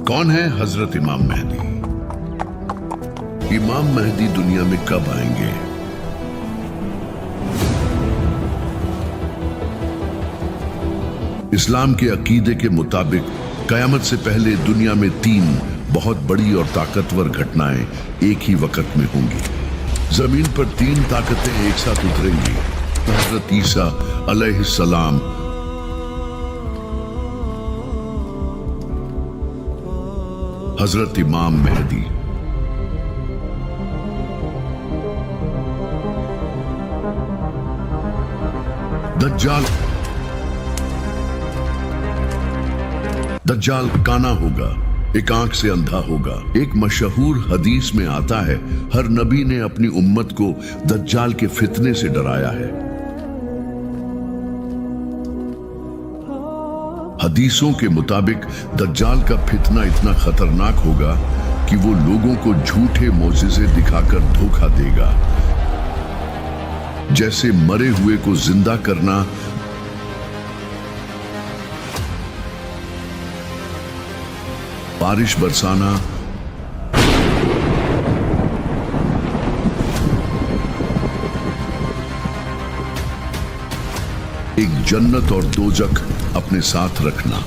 कौन है हजरत इमाम मेहदी? इमाम मेहदी दुनिया में कब आएंगे? इस्लाम के अकीदे के मुताबिक कयामत से पहले दुनिया में 3 बहुत बड़ी और ताकतवर घटनाएं एक ही वक्त में होंगी। जमीन पर 3 ताकतें एक साथ उतरेंगी। हजरत ईसा अलैहिस्सलाम, हजरत इमाम मेहदी। दज्जाल काना होगा, एक आंख से अंधा होगा। एक मशहूर हदीस में आता है, हर नबी ने अपनी उम्मत को दज्जाल के फितने से डराया है। हदीसों के मुताबिक दज्जाल का फितना इतना खतरनाक होगा कि वो लोगों को झूठे मोजिज़े दिखाकर धोखा देगा, जैसे मरे हुए को जिंदा करना, बारिश बरसाना, एक जन्नत और दोजख अपने साथ रखना।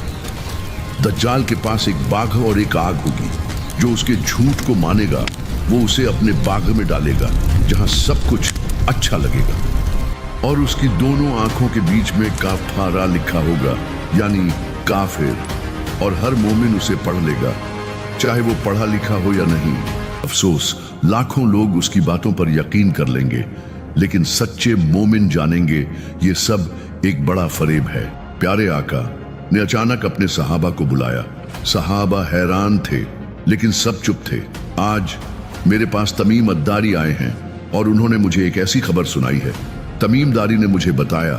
दज्जाल के पास एक बाघ और एक आग होगी। जो उसके झूठ को मानेगा वो उसे अपने बाघ में डालेगा जहां सब कुछ अच्छा लगेगा, और उसकी दोनों आंखों के बीच में काफारा लिखा होगा, यानी काफिर, और हर मोमिन उसे पढ़ लेगा, चाहे वो पढ़ा लिखा हो या नहीं। अफसोस, लाखों लोग उसकी बातों पर यकीन कर लेंगे, लेकिन सच्चे मोमिन जानेंगे ये सब एक बड़ा फरेब है। प्यारे आका ने अचानक अपने सहाबा को बुलाया। सहाबा हैरान थे, लेकिन सब चुप थे। आज मेरे पास तमीम अद्दारी आए हैं और उन्होंने मुझे एक ऐसी खबर सुनाई है। तमीम दारी ने मुझे बताया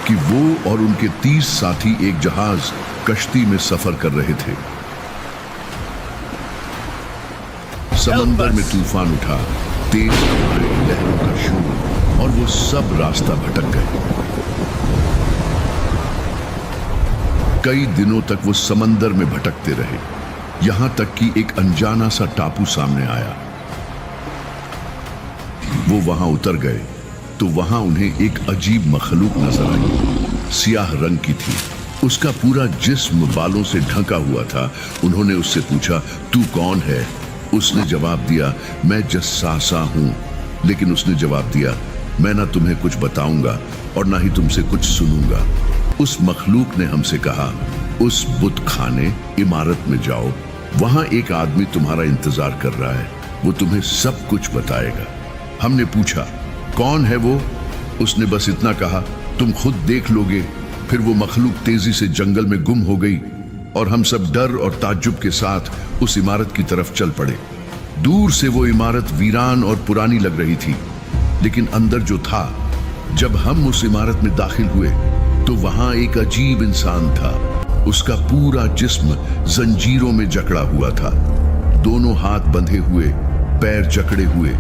कि वो और उनके 30 साथी एक जहाज कश्ती में सफर कर रहे थे। समंदर में तूफान उठा, तेज हवाएं, लहरों का शोर, और वो सब रास्ता भटक गए। कई दिनों तक वो समंदर में भटकते रहे, यहां तक कि एक अनजाना सा टापू सामने आया। वो वहां उतर गए तो वहां उन्हें एक अजीब मखलूक नजर आई। सियाह रंग की थी, उसका पूरा जिस्म बालों से ढका हुआ था। उन्होंने उससे पूछा, तू कौन है? उसने जवाब दिया, मैं जस्सासा हूं। लेकिन उसने जवाब दिया, मैं ना तुम्हें कुछ बताऊंगा और ना ही तुमसे कुछ सुनूंगा। उस मखलूक ने हमसे कहा, उस बुत खाने इमारत में जाओ, वहां एक आदमी तुम्हारा इंतजार कर रहा है, वो तुम्हें सब कुछ बताएगा। हमने पूछा, कौन है वो? उसने बस इतना कहा, तुम खुद देख लोगे। फिर वो मखलूक तेजी से जंगल में गुम हो गई और हम सब डर और ताज्जुब के साथ उस इमारत की तरफ चल पड़े। दूर से वो इमारत वीरान और पुरानी लग रही थी, लेकिन अंदर जो था, जब हम उस इमारत में दाखिल हुए तो वहां एक अजीब इंसान था। उसका पूरा जिस्म जंजीरों में जकड़ा हुआ था, दोनों हाथ बंधे हुए, पैर जकड़े हुए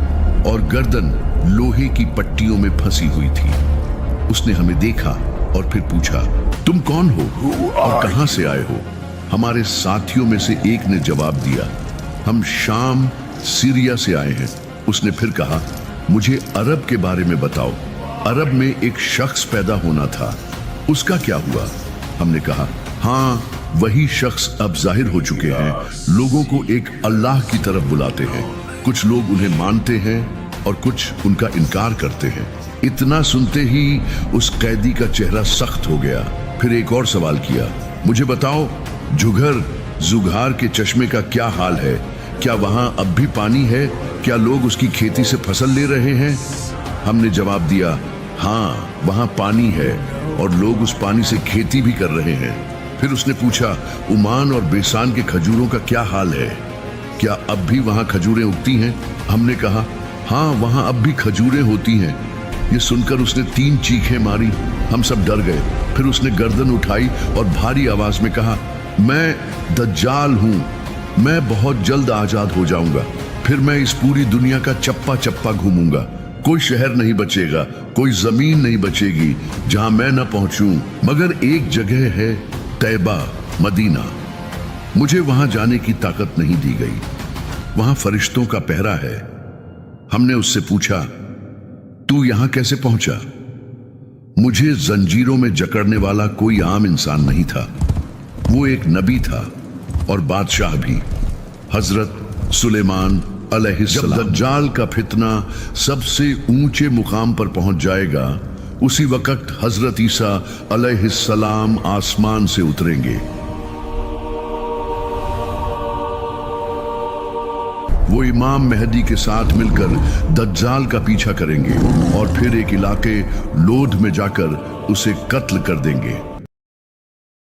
और गर्दन लोहे की पट्टियों में फंसी हुई थी। उसने हमें देखा और फिर पूछा, तुम कौन हो और कहां से आए हो? हमारे साथियों में से एक ने जवाब दिया, हम शाम सीरिया से आए हैं। उसने फिर कहा, मुझे अरब के बारे में बताओ। अरब में एक शख्स पैदा होना था, उसका क्या हुआ? हमने कहा, हाँ, वही शख्स अब जाहिर हो चुके हैं, लोगों को एक अल्लाह की तरफ बुलाते हैं। कुछ लोग उन्हें मानते हैं और कुछ उनका इनकार करते हैं। इतना सुनते ही उस कैदी का चेहरा सख्त हो गया। फिर एक और सवाल किया, मुझे बताओ, झुघर जुघार के चश्मे का क्या हाल है? क्या वहां अब भी पानी है? क्या लोग उसकी खेती से फसल ले रहे हैं? हमने जवाब दिया, हाँ, वहां पानी है और लोग उस पानी से खेती भी कर रहे हैं। फिर उसने पूछा, उमान और बेसान के खजूरों का क्या हाल है? क्या अब भी वहां खजूरें उगती हैं? हमने कहा, हाँ, वहां अब भी खजूरें होती हैं। ये सुनकर उसने 3 चीखें मारी। हम सब डर गए। फिर उसने गर्दन उठाई और भारी आवाज में कहा, मैं दज्जाल हूं, मैं बहुत जल्द आजाद हो जाऊंगा। फिर मैं इस पूरी दुनिया का चप्पा चप्पा घूमूंगा। कोई शहर नहीं बचेगा, कोई जमीन नहीं बचेगी जहां मैं न पहुंचूं, मगर एक जगह है, तैबा, मदीना। मुझे वहां जाने की ताकत नहीं दी गई। वहां फरिश्तों का पहरा है। हमने उससे पूछा, तू यहां कैसे पहुंचा? मुझे जंजीरों में जकड़ने वाला कोई आम इंसान नहीं था। वो एक नबी था और बादशाह भी, हजरत सुलेमान अलैहिस्सलाम। जब दज्जाल का फितना सबसे ऊंचे मुकाम पर पहुंच जाएगा, उसी वक्त हजरत ईसा अलैहिस्सलाम आसमान से उतरेंगे। वो इमाम मेहदी के साथ मिलकर दज्जाल का पीछा करेंगे और फिर एक इलाके लोध में जाकर उसे कत्ल कर देंगे।